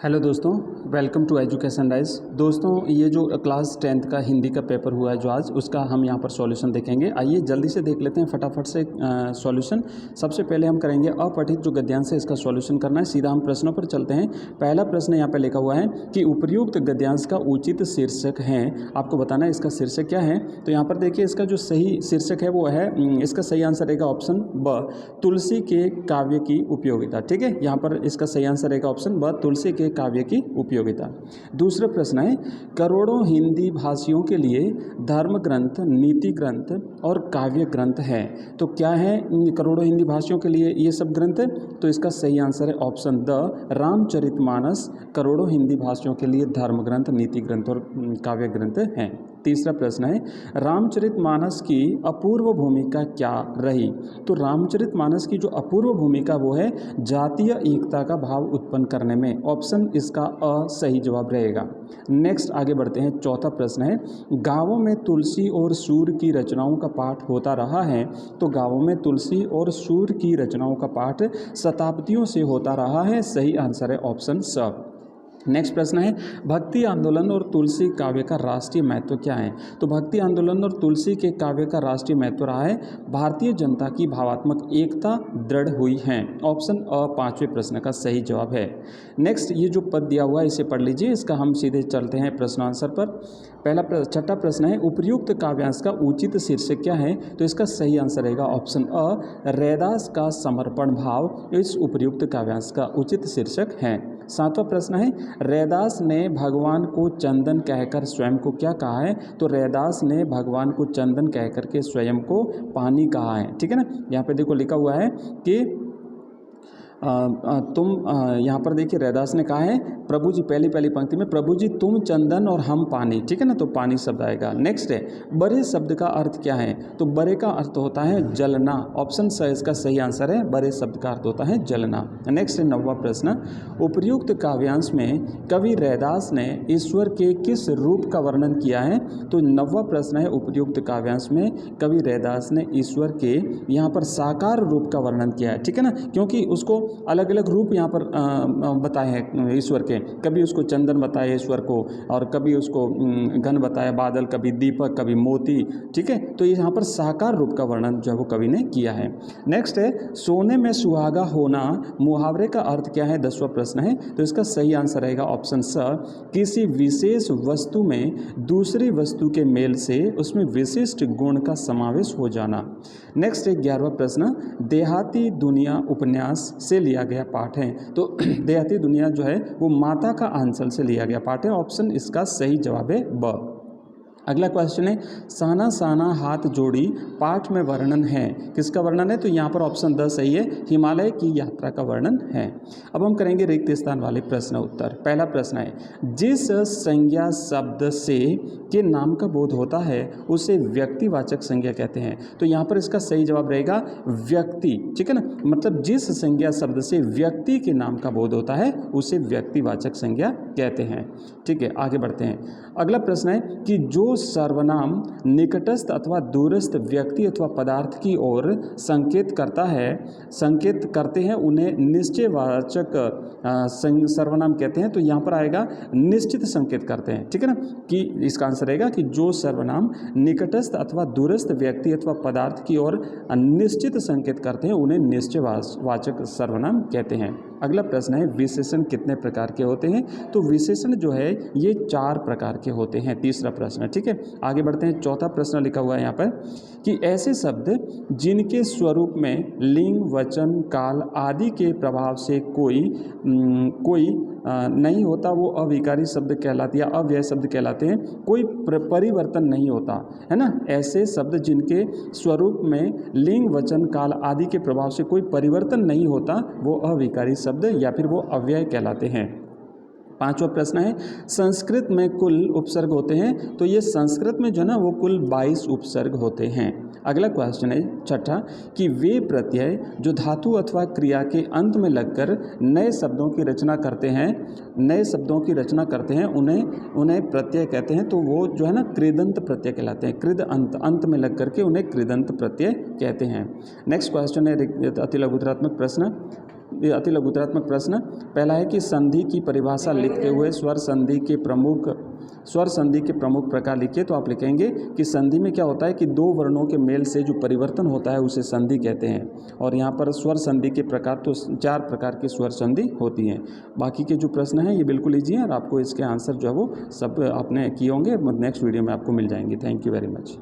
Hello दोस्तों, welcome to education rise. दोस्तों, ये जो क्लास 10th का हिंदी का पेपर हुआ है जो आज, उसका हम यहाँ पर सॉल्यूशन देखेंगे। आइए जल्दी से देख लेते हैं फटाफट से सॉल्यूशन। सबसे पहले हम करेंगे अपठित जो गद्यांश है इसका सॉल्यूशन करना है। सीधा हम प्रश्नों पर चलते हैं। पहला प्रश्न यहाँ पर लिखा हुआ है कि उपर्युक्त गद्यांश का उचित शीर्षक है। आपको बताना है इसका शीर्षक क्या है। तो यहाँ पर देखिए, इसका जो सही शीर्षक है वो है, इसका सही आंसर रहेगा ऑप्शन ब, तुलसी के काव्य की उपयोगिता। ठीक है, यहाँ पर इसका सही आंसर रहेगा ऑप्शन ब, तुलसी के काव्य की उपयोगिता। दूसरा प्रश्न है, करोड़ों हिंदी भाषियों के लिए धर्म ग्रंथ, नीति ग्रंथ और काव्य ग्रंथ है। तो क्या है करोड़ों हिंदी भाषियों के लिए ये सब ग्रंथ? तो इसका सही आंसर है ऑप्शन द, रामचरितमानस करोड़ों हिंदी भाषियों के लिए धर्म ग्रंथ, नीति ग्रंथ और काव्य ग्रंथ हैं। तीसरा प्रश्न है, रामचरितमानस की अपूर्व भूमिका क्या रही? तो रामचरितमानस की जो अपूर्व भूमिका वो है जातीय एकता का भाव उत्पन्न करने में। ऑप्शन इसका अ सही जवाब रहेगा। नेक्स्ट आगे बढ़ते हैं। चौथा प्रश्न है, गांवों में तुलसी और सूर की रचनाओं का पाठ होता रहा है। तो गांवों में तुलसी और सूर की रचनाओं का पाठ शताब्दियों से होता रहा है। सही आंसर है ऑप्शन स। नेक्स्ट प्रश्न है, भक्ति आंदोलन और तुलसी काव्य का राष्ट्रीय महत्व क्या है? तो भक्ति आंदोलन और तुलसी के काव्य का राष्ट्रीय महत्व रहा है भारतीय जनता की भावात्मक एकता दृढ़ हुई है। ऑप्शन अ पांचवें प्रश्न का सही जवाब है। नेक्स्ट, ये जो पद दिया हुआ है इसे पढ़ लीजिए। इसका हम सीधे चलते हैं प्रश्न आंसर पर। छठा प्रश्न है, उपर्युक्त काव्यांश का उचित शीर्षक क्या है? तो इसका सही आंसर रहेगा ऑप्शन अ, रैदास का समर्पण भाव इस उपर्युक्त काव्यांश का उचित शीर्षक है। सातवां प्रश्न है, रैदास ने भगवान को चंदन कहकर स्वयं को क्या कहा है? तो रैदास ने भगवान को चंदन कहकर के स्वयं को पानी कहा है। ठीक है ना, यहाँ पे देखो लिखा हुआ है कि यहाँ पर देखिए रैदास ने कहा है, प्रभु जी, पहली पंक्ति में, प्रभु जी तुम चंदन और हम पानी। ठीक है ना, तो पानी शब्द आएगा। नेक्स्ट है, बड़े शब्द का अर्थ क्या है? तो बड़े का अर्थ होता है जलना। ऑप्शन स इसका सही आंसर है, बड़े शब्द का अर्थ होता है जलना। नेक्स्ट है नौवां प्रश्न, उपर्युक्त काव्यांश में कवि रैदास ने ईश्वर के किस रूप का वर्णन किया है? तो नौवां प्रश्न है, उपर्युक्त काव्यांश में कवि रैदास ने ईश्वर के यहाँ पर साकार रूप का वर्णन किया है। ठीक है ना, क्योंकि उसको अलग अलग रूप यहाँ पर बताए हैं ईश्वर के। कभी उसको चंदन बताया ईश्वर को, और कभी उसको घन बताया बादल, कभी दीपक, कभी मोती। ठीक है, तो यहाँ पर साकार रूप का वर्णन जो है वो कवि ने किया है। नेक्स्ट है, सोने में सुहागा होना मुहावरे का अर्थ क्या है? 10वां प्रश्न है। तो इसका सही आंसर रहेगा ऑप्शन स, किसी विशेष वस्तु में दूसरी वस्तु के मेल से उसमें विशिष्ट गुण का समावेश हो जाना। नेक्स्ट है 11वां प्रश्न, देहाती दुनिया उपन्यास से लिया गया पाठ है। तो देहाती दुनिया जो है वो माता का आंचल से लिया गया पाठ है। ऑप्शन इसका सही जवाब है ब। अगला क्वेश्चन है, साना साना हाथ जोड़ी पाठ में वर्णन है। किसका वर्णन है? तो यहाँ पर ऑप्शन द सही है, हिमालय की यात्रा का वर्णन है। अब हम करेंगे रिक्त स्थान वाले प्रश्न उत्तर। पहला प्रश्न है, जिस संज्ञा शब्द से के नाम का बोध होता है उसे व्यक्तिवाचक संज्ञा कहते हैं। तो यहाँ पर इसका सही जवाब रहेगा व्यक्ति। ठीक है ना, मतलब जिस संज्ञा शब्द से व्यक्ति के नाम का बोध होता है उसे व्यक्तिवाचक संज्ञा कहते हैं। ठीक है, आगे बढ़ते हैं। अगला प्रश्न है कि जो सर्वनाम निकटस्थ अथवा दूरस्थ व्यक्ति अथवा पदार्थ की ओर संकेत करते हैं उन्हें निश्चयवाचक सर्वनाम कहते हैं। तो यहाँ पर आएगा निश्चित संकेत करते हैं। ठीक है ना, कि इसका आंसर रहेगा कि जो सर्वनाम निकटस्थ अथवा दूरस्थ व्यक्ति अथवा पदार्थ की ओर निश्चित संकेत करते हैं उन्हें निश्चयवाचक सर्वनाम कहते हैं। अगला प्रश्न है, विशेषण कितने प्रकार के होते हैं? तो विशेषण जो है ये 4 प्रकार के होते हैं। तीसरा प्रश्न। ठीक है, आगे बढ़ते हैं। चौथा प्रश्न लिखा हुआ है यहाँ पर कि ऐसे शब्द जिनके स्वरूप में लिंग, वचन, काल आदि के प्रभाव से कोई नहीं होता वो अविकारी शब्द कहलाते या अव्यय शब्द कहलाते हैं। कोई परिवर्तन नहीं होता है ना, ऐसे शब्द जिनके स्वरूप में लिंग, वचन, काल आदि के प्रभाव से कोई परिवर्तन नहीं होता वो अविकारी शब्द या फिर वो अव्यय कहलाते हैं। 5वां प्रश्न है, संस्कृत में कुल उपसर्ग होते हैं। तो ये संस्कृत में जो है ना वो कुल 22 उपसर्ग होते हैं। अगला क्वेश्चन है छठा कि वे प्रत्यय जो धातु अथवा क्रिया के अंत में लगकर नए शब्दों की रचना करते हैं उन्हें प्रत्यय कहते हैं। तो वो जो है ना कृदंत प्रत्यय कहलाते हैं। कृद अंत में लग करके उन्हें कृदंत प्रत्यय कहते हैं। नेक्स्ट क्वेश्चन है अति लघुतरात्मक प्रश्न, ये अति लघुतरात्मक प्रश्न। पहला है कि संधि की परिभाषा लिखते हुए स्वर संधि के प्रमुख प्रकार लिखिए। तो आप लिखेंगे कि संधि में क्या होता है कि दो वर्णों के मेल से जो परिवर्तन होता है उसे संधि कहते हैं। और यहाँ पर स्वर संधि के प्रकार तो 4 प्रकार की स्वर संधि होती हैं। बाकी के जो प्रश्न हैं ये बिल्कुल ईजी हैं और आपको इसके आंसर जो है वो सब आपने किए होंगे, नेक्स्ट वीडियो में आपको मिल जाएंगे। Thank you very much.